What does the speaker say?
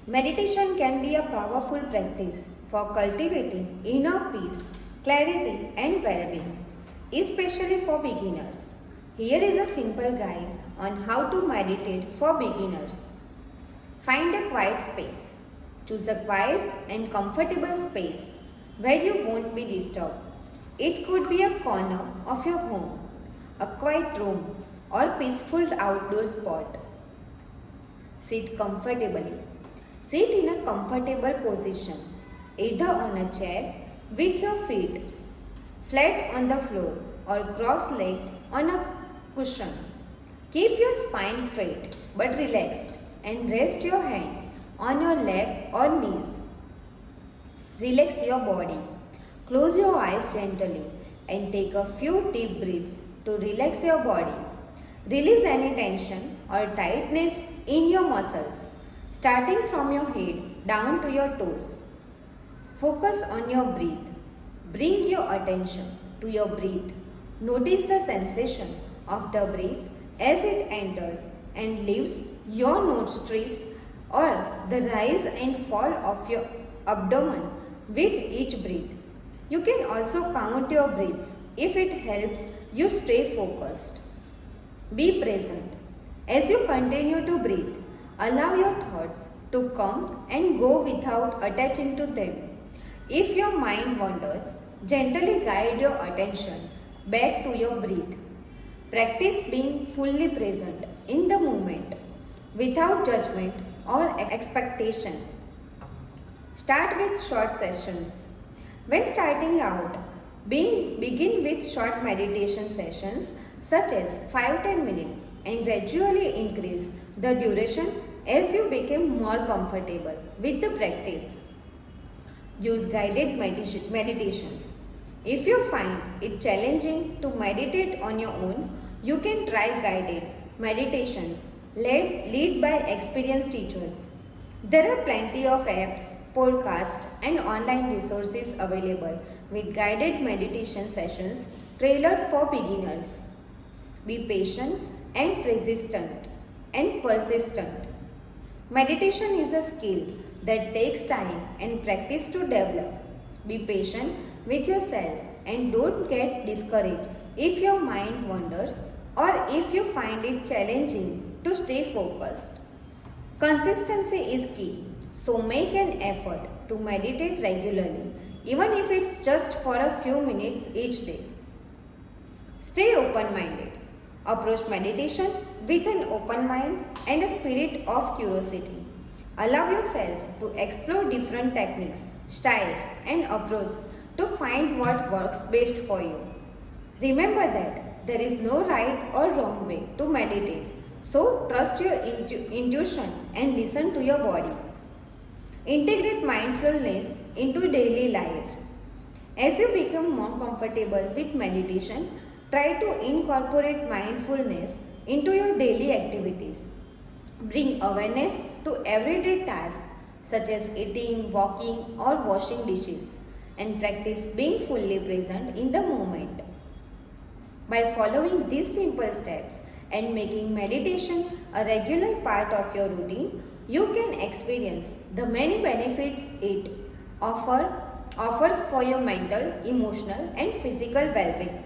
Meditation can be a powerful practice for cultivating inner peace, clarity, and well being, especially for beginners. Here is a simple guide on how to meditate for beginners. Find a quiet space. Choose a quiet and comfortable space where you won't be disturbed. It could be a corner of your home, a quiet room, or peaceful outdoor spot. Sit comfortably. Sit in a comfortable position, either on a chair with your feet flat on the floor or cross-legged on a cushion. Keep your spine straight but relaxed and rest your hands on your lap or knees. Relax your body. Close your eyes gently and take a few deep breaths to relax your body. Release any tension or tightness in your muscles, starting from your head down to your toes. Focus on your breath. Bring your attention to your breath. Notice the sensation of the breath as it enters and leaves your nostrils or the rise and fall of your abdomen with each breath. You can also count your breaths if it helps you stay focused. Be present. As you continue to breathe, allow your thoughts to come and go without attaching to them. If your mind wanders, gently guide your attention back to your breath. Practice being fully present in the moment without judgment or expectation. Start with short sessions. When starting out, begin with short meditation sessions such as 5-10 minutes and gradually increase the duration as you become more comfortable with the practice. Use guided meditations. If you find it challenging to meditate on your own, you can try guided meditations led by experienced teachers. There are plenty of apps, podcasts, and online resources available with guided meditation sessions tailored for beginners. Be patient and persistent. Meditation is a skill that takes time and practice to develop. Be patient with yourself and don't get discouraged if your mind wanders or if you find it challenging to stay focused. Consistency is key, so make an effort to meditate regularly, even if it's just for a few minutes each day. Stay open-minded. Approach meditation with an open mind and a spirit of curiosity. Allow yourself to explore different techniques, styles, and approaches to find what works best for you. Remember that there is no right or wrong way to meditate, so trust your intuition and listen to your body. Integrate mindfulness into daily life. As you become more comfortable with meditation, try to incorporate mindfulness into your daily activities. Bring awareness to everyday tasks such as eating, walking, or washing dishes, and practice being fully present in the moment. By following these simple steps and making meditation a regular part of your routine, you can experience the many benefits it offers for your mental, emotional, and physical well-being.